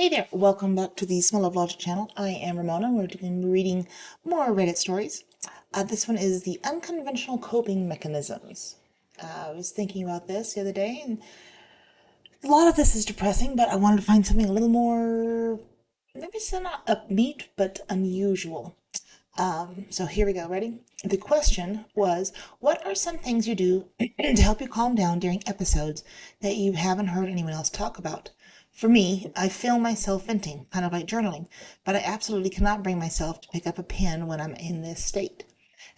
Hey there, welcome back to the Smell of Logic channel. I am Ramona. We're going to be reading more Reddit stories. This one is the Unconventional Coping Mechanisms. I was thinking about this the other day, and a lot of this is depressing, but I wanted to find something a little more, maybe it's not upbeat, but unusual. So here we go. Ready? The question was, what are some things you do to help you calm down during episodes that you haven't heard anyone else talk about? For me, I film myself venting, kind of like journaling, but I absolutely cannot bring myself to pick up a pen when I'm in this state.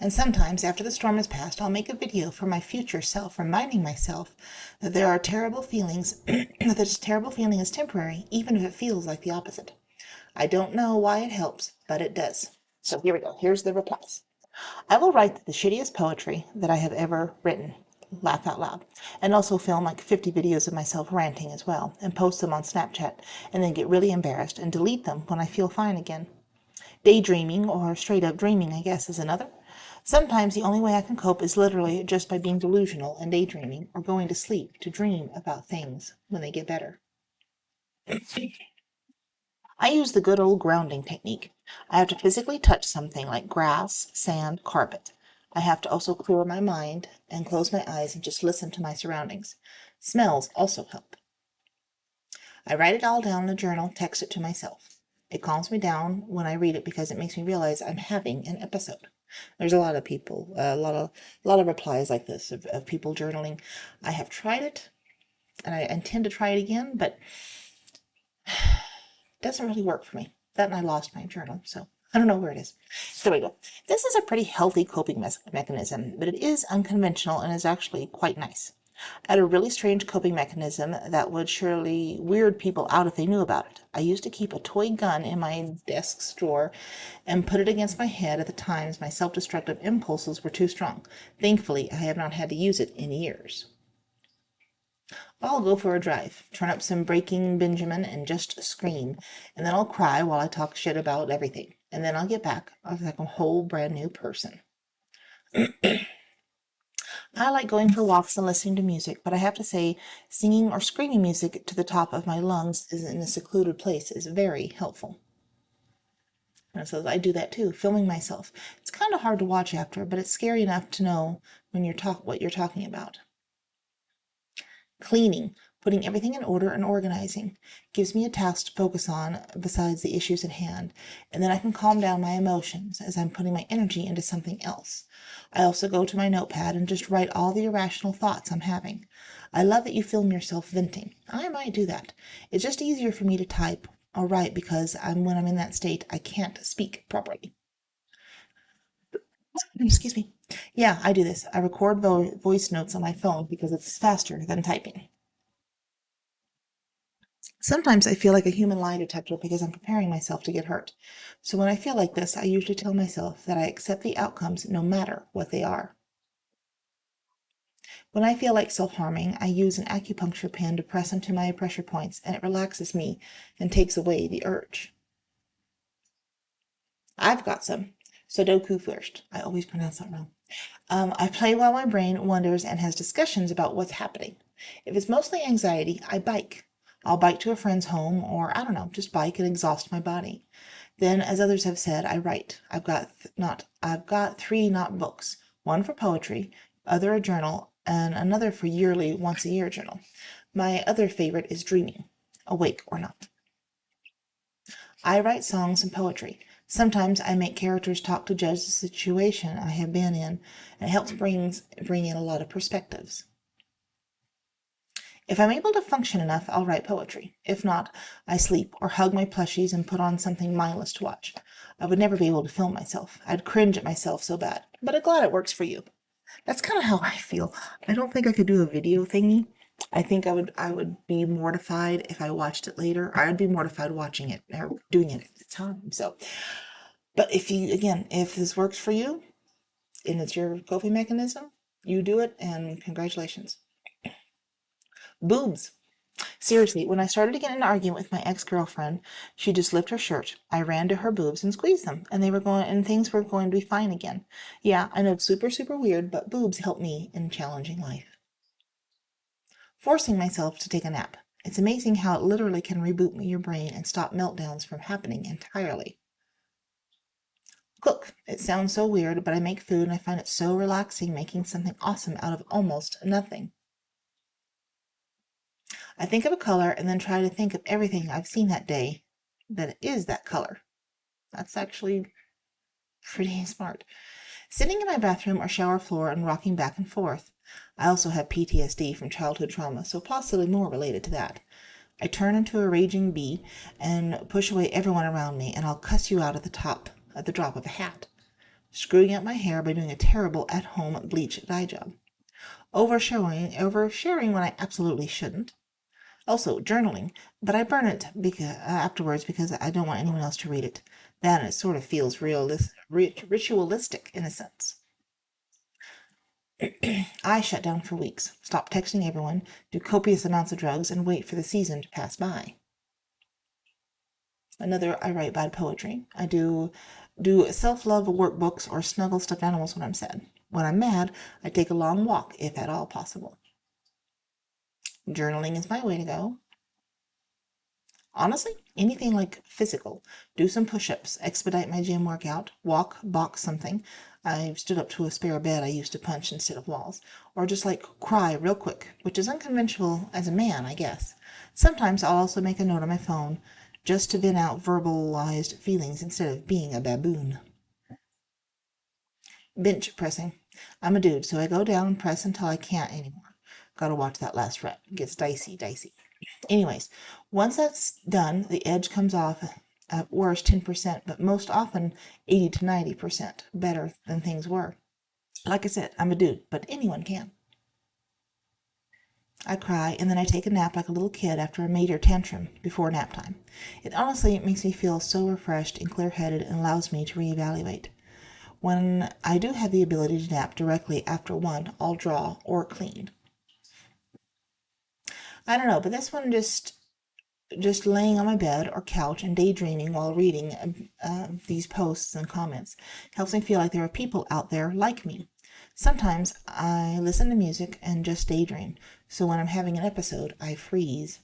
And sometimes, after the storm has passed, I'll make a video for my future self, reminding myself that there are terrible feelings, that this terrible feeling is temporary, even if it feels like the opposite. I don't know why it helps, but it does. So here we go. Here's the replies. I will write the shittiest poetry that I have ever written. Laugh out loud. And also film like 50 videos of myself ranting as well, and post them on Snapchat, and then get really embarrassed and delete them when I feel fine again. Daydreaming, or straight up dreaming, I guess, is another. Sometimes the only way I can cope is literally just by being delusional and daydreaming, or going to sleep to dream about things when they get better. I use the good old grounding technique. I have to physically touch something like grass, sand, carpet. I have to also clear my mind and close my eyes and just listen to my surroundings. Smells also help. I write it all down in a journal, text it to myself. It calms me down when I read it because it makes me realize I'm having an episode. There's a lot of people, a lot of replies like this of people journaling. I have tried it, and I intend to try it again, but doesn't really work for me. That and I lost my journal, so I don't know where it is. There we go. This is a pretty healthy coping mechanism, but it is unconventional and is actually quite nice. I had a really strange coping mechanism that would surely weird people out if they knew about it. I used to keep a toy gun in my desk's drawer and put it against my head at the times my self-destructive impulses were too strong. Thankfully, I have not had to use it in years. I'll go for a drive, turn up some Breaking Benjamin and just scream, and then I'll cry while I talk shit about everything. And then I'll get back like a whole brand new person. I like going for walks and listening to music, but I have to say, singing or screaming music to the top of my lungs in a secluded place is very helpful. And so I do that too, filming myself. It's kind of hard to watch after, but it's scary enough to know when what you're talking about. Cleaning, putting everything in order and organizing, gives me a task to focus on besides the issues at hand, and then I can calm down my emotions as I'm putting my energy into something else. I also go to my notepad and just write all the irrational thoughts I'm having. I love that you film yourself venting. I might do that. It's just easier for me to type or write because when I'm in that state, I can't speak properly. Excuse me. Yeah, I do this. I record voice notes on my phone because it's faster than typing. Sometimes I feel like a human lie detector because I'm preparing myself to get hurt. So when I feel like this, I usually tell myself that I accept the outcomes no matter what they are. When I feel like self-harming, I use an acupuncture pin to press into my pressure points, and it relaxes me and takes away the urge. I've got some. Sudoku first. I always pronounce that wrong. I play while my brain wonders and has discussions about what's happening. If it's mostly anxiety, I bike. I'll bike to a friend's home, or I don't know, just bike and exhaust my body. Then, as others have said, I write. I've got three not books. One for poetry, other a journal, and another for yearly, once a year journal. My other favorite is dreaming, awake or not. I write songs and poetry. Sometimes I make characters talk to judge the situation I have been in, and it helps bring in a lot of perspectives. If I'm able to function enough, I'll write poetry. If not, I sleep or hug my plushies and put on something mindless to watch. I would never be able to film myself. I'd cringe at myself so bad. But I'm glad it works for you. That's kind of how I feel. I don't think I could do a video thingy. I think I would be mortified if I watched it later. I'd be mortified watching it or doing it at the time. So, but if this works for you and it's your coping mechanism, you do it and congratulations. Boobs. Seriously, when I started to get in an argument with my ex-girlfriend, she'd just lift her shirt. I ran to her boobs and squeezed them, and things were going to be fine again. Yeah, I know it's super, super weird, but boobs help me in challenging life. Forcing myself to take a nap. It's amazing how it literally can reboot your brain and stop meltdowns from happening entirely. Cook. It sounds so weird, but I make food and I find it so relaxing making something awesome out of almost nothing. I think of a color and then try to think of everything I've seen that day that is that color. That's actually pretty smart. Sitting in my bathroom or shower floor and rocking back and forth. I also have PTSD from childhood trauma, so possibly more related to that. I turn into a raging bee and push away everyone around me, and I'll cuss you out at the drop of a hat. Screwing up my hair by doing a terrible at-home bleach dye job. Oversharing when I absolutely shouldn't. Also, journaling, but I burn it afterwards because I don't want anyone else to read it. Then it sort of feels ritualistic in a sense. I shut down for weeks, stop texting everyone, do copious amounts of drugs, and wait for the season to pass by. I write bad poetry. I do self-love workbooks or snuggle stuffed animals when I'm sad. When I'm mad, I take a long walk, if at all possible. Journaling is my way to go. Honestly, anything like physical. Do some push-ups, expedite my gym workout, walk, box something. I stood up to a spare bed I used to punch instead of walls. Or just like cry real quick, which is unconventional as a man, I guess. Sometimes I'll also make a note on my phone just to vent out verbalized feelings instead of being a baboon. Bench pressing. I'm a dude, so I go down and press until I can't anymore. Gotta watch that last rep. It gets dicey. Anyways, once that's done, the edge comes off at worst 10%, but most often 80 to 90% better than things were. Like I said, I'm a dude, but anyone can. I cry, and then I take a nap like a little kid after a major tantrum before nap time. It makes me feel so refreshed and clear-headed and allows me to reevaluate. When I do have the ability to nap directly after one, I'll draw or clean. I don't know, but this one just laying on my bed or couch and daydreaming while reading these posts and comments helps me feel like there are people out there like me. Sometimes I listen to music and just daydream, so when I'm having an episode, I freeze.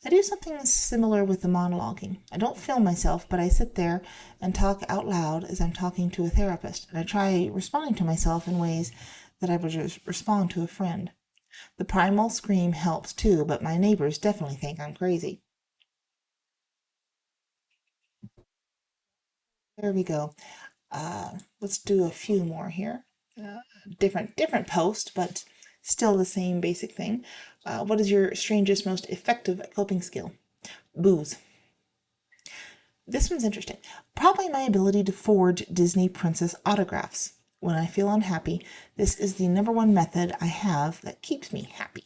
I do something similar with the monologuing. I don't film myself, but I sit there and talk out loud as I'm talking to a therapist, and I try responding to myself in ways that I would just respond to a friend. The primal scream helps too, but my neighbors definitely think I'm crazy. There we go. Let's do a few more here. Different post, but still the same basic thing. What is your strangest, most effective coping skill? Booze. This one's interesting. Probably my ability to forge Disney princess autographs. When I feel unhappy, this is the number one method I have that keeps me happy.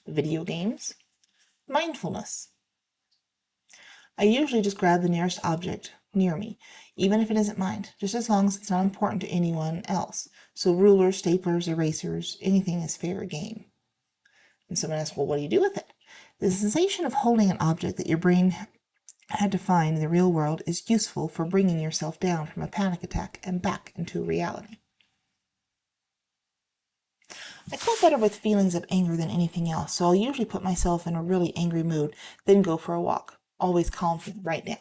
Video games. Mindfulness. I usually just grab the nearest object near me, even if it isn't mine, just as long as it's not important to anyone else. So rulers, staplers, erasers, anything is fair game. And someone asks, well, what do you do with it? The sensation of holding an object that your brain had to find in the real world is useful for bringing yourself down from a panic attack and back into reality. I cope better with feelings of anger than anything else, so I'll usually put myself in a really angry mood, then go for a walk. Always calms me right down.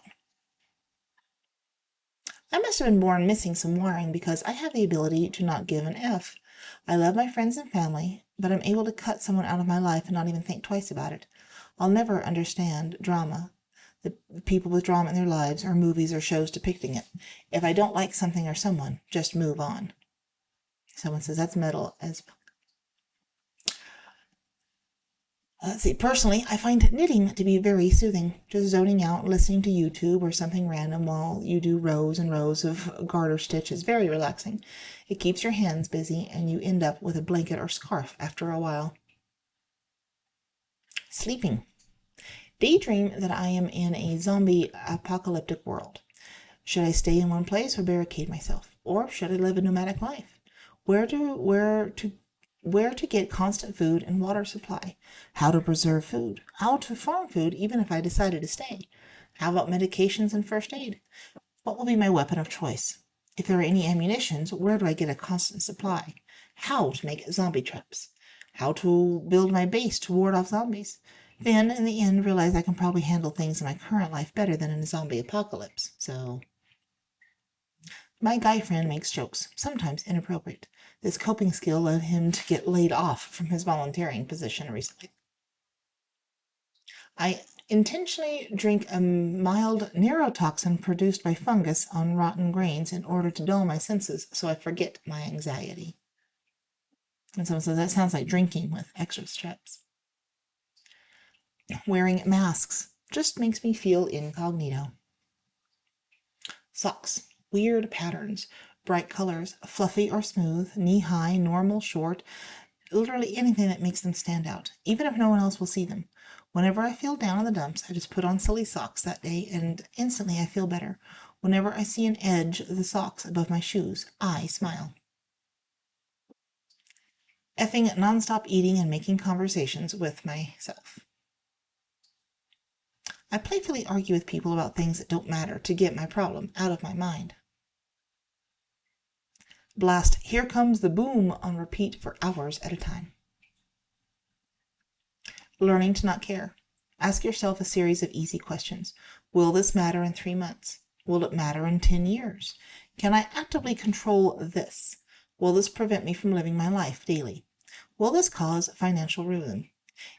I must have been born missing some wiring because I have the ability to not give an F. I love my friends and family, but I'm able to cut someone out of my life and not even think twice about it. I'll never understand drama, the people with drama in their lives, or movies or shows depicting it. If I don't like something or someone, just move on. Someone says that's metal as see, personally, I find knitting to be very soothing. Just zoning out, listening to YouTube or something random while you do rows and rows of garter stitch is very relaxing. It keeps your hands busy and you end up with a blanket or scarf after a while. Sleeping. Daydream that I am in a zombie apocalyptic world. Should I stay in one place or barricade myself? Or should I live a nomadic life? Where to where to where to get constant food and water supply, how to preserve food, how to farm food even if I decided to stay. How about medications and first aid? What will be my weapon of choice? If there are any ammunitions, where do I get a constant supply? How to make zombie traps? how to build my base to ward off zombies. Then, in the end, realize I can probably handle things in my current life better than in a zombie apocalypse. So, my guy friend makes jokes, sometimes inappropriate. This coping skill led him to get laid off from his volunteering position recently. I intentionally drink a mild neurotoxin produced by fungus on rotten grains in order to dull my senses so I forget my anxiety. And someone says that sounds like drinking with extra steps. Wearing masks just makes me feel incognito. Socks. Weird patterns. Bright colors. Fluffy or smooth. Knee-high, normal, short. Literally anything that makes them stand out, even if no one else will see them. Whenever I feel down in the dumps, I just put on silly socks that day, and instantly I feel better. Whenever I see an edge of the socks above my shoes, I smile. Effing nonstop eating and making conversations with myself. I playfully argue with people about things that don't matter to get my problem out of my mind. Blast Here Comes the Boom on repeat for hours at a time. Learning to not care. Ask yourself a series of easy questions. Will this matter in 3 months? Will it matter in 10 years? Can I actively control this? Will this prevent me from living my life daily? Will this cause financial ruin?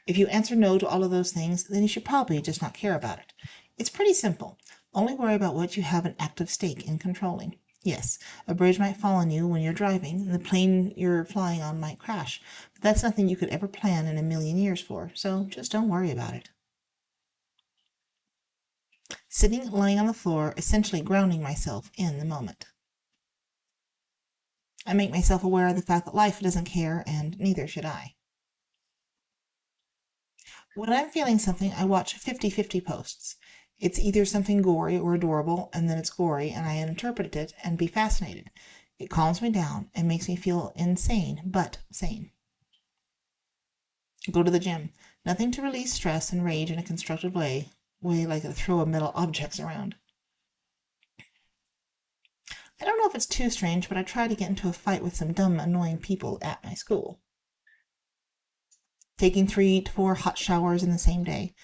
If you answer no to all of those things, then you should probably just not care about it. It's pretty simple. Only worry about what you have an active stake in controlling. Yes, a bridge might fall on you when you're driving, and the plane you're flying on might crash, but that's nothing you could ever plan in a million years for, so just don't worry about it. Sitting, lying on the floor, essentially grounding myself in the moment. I make myself aware of the fact that life doesn't care, and neither should I. When I'm feeling something, I watch 50-50 posts. It's either something gory or adorable, and then it's gory, and I interpret it and be fascinated. It calms me down and makes me feel insane, but sane. Go to the gym. Nothing to release stress and rage in a constructive way like to throw metal objects around. I don't know if it's too strange, but I tried to get into a fight with some dumb, annoying people at my school. Taking 3 to 4 hot showers in the same day.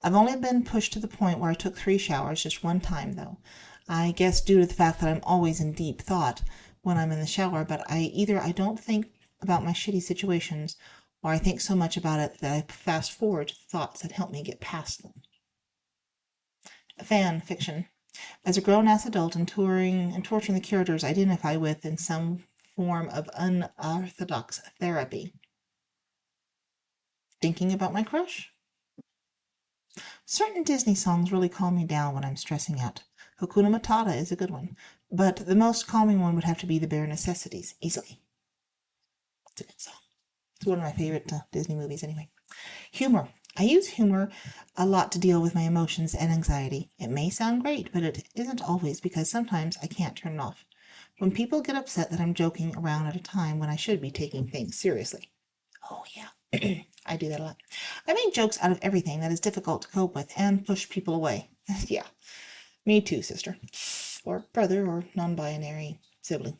I've only been pushed to the point where I took 3 showers just one time, though. I guess due to the fact that I'm always in deep thought when I'm in the shower, but I don't think about my shitty situations, or I think so much about it that I fast forward to the thoughts that help me get past them. Fan fiction. As a grown-ass adult and touring and torturing the characters I identify with in some form of unorthodox therapy. Thinking about my crush? Certain Disney songs really calm me down when I'm stressing out. Hakuna Matata is a good one, but the most calming one would have to be The Bare Necessities, easily. It's a good song. It's one of my favorite Disney movies anyway. Humor. I use humor a lot to deal with my emotions and anxiety. It may sound great, but it isn't always because sometimes I can't turn it off. When people get upset that I'm joking around at a time when I should be taking things seriously. Oh, yeah. I do that a lot. I make jokes out of everything that is difficult to cope with and push people away. Yeah, me too, sister. Or brother or non-binary sibling.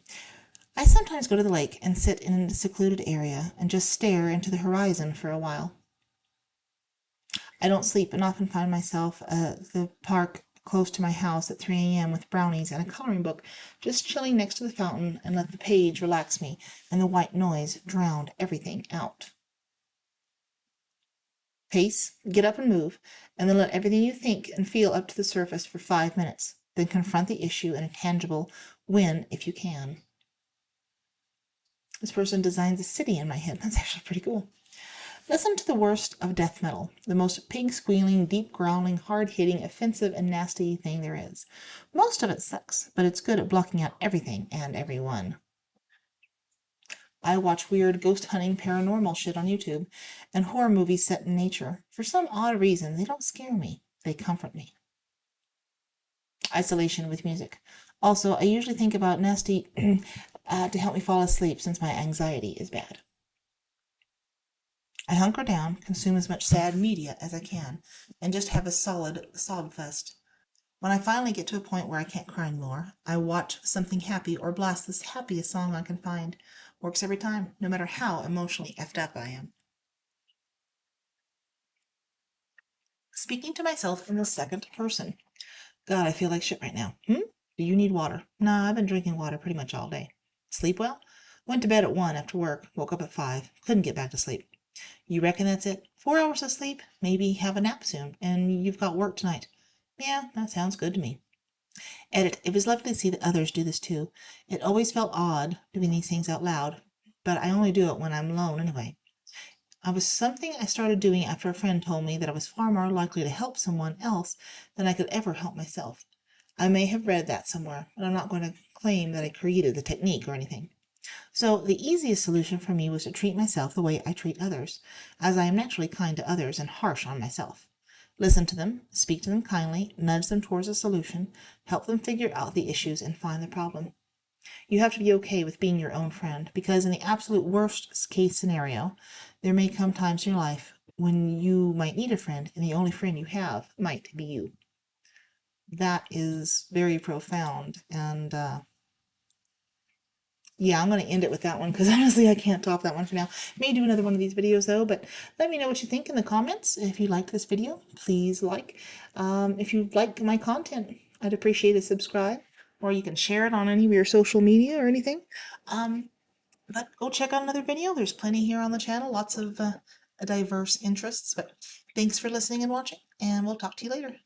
I sometimes go to the lake and sit in a secluded area and just stare into the horizon for a while. I don't sleep and often find myself at the park close to my house at 3 a.m. with brownies and a coloring book, just chilling next to the fountain and let the page relax me and the white noise drown everything out. Pace, get up and move, and then let everything you think and feel up to the surface for 5 minutes. Then confront the issue in a tangible win if you can. This person designs a city in my head. That's actually pretty cool. Listen to the worst of death metal, the most pig-squealing, deep-growling, hard-hitting, offensive, and nasty thing there is. Most of it sucks, but it's good at blocking out everything and everyone. I watch weird ghost-hunting paranormal shit on YouTube and horror movies set in nature. For some odd reason, they don't scare me. They comfort me. Isolation with music. Also, I usually think about nasty to help me fall asleep since my anxiety is bad. I hunker down, consume as much sad media as I can, and just have a solid sob fest. When I finally get to a point where I can't cry anymore, I watch something happy or blast the happiest song I can find. Works every time, no matter how emotionally effed up I am. Speaking to myself in the second person. God, I feel like shit right now. Do you need water? Nah, I've been drinking water pretty much all day. Sleep well? Went to bed at 1 after work, woke up at 5, couldn't get back to sleep. You reckon that's it? 4 hours of sleep? Maybe have a nap soon, and you've got work tonight. Yeah, that sounds good to me. Edit. It was lovely to see that others do this too. It always felt odd doing these things out loud, but I only do it when I'm alone anyway. I was something I started doing after a friend told me that I was far more likely to help someone else than I could ever help myself. I may have read that somewhere, but I'm not going to claim that I created the technique or anything. So the easiest solution for me was to treat myself the way I treat others, as I am naturally kind to others and harsh on myself. Listen to them, speak to them kindly, nudge them towards a solution, help them figure out the issues and find the problem. You have to be okay with being your own friend, because in the absolute worst case scenario, there may come times in your life when you might need a friend, and the only friend you have might be you. That is very profound, and yeah, I'm going to end it with that one because honestly, I can't top that one for now. May do another one of these videos though, but let me know what you think in the comments. If you liked this video, please like. If you like my content, I'd appreciate a subscribe, or you can share it on any of your social media or anything. But go check out another video. There's plenty here on the channel, lots of diverse interests. But thanks for listening and watching, and we'll talk to you later.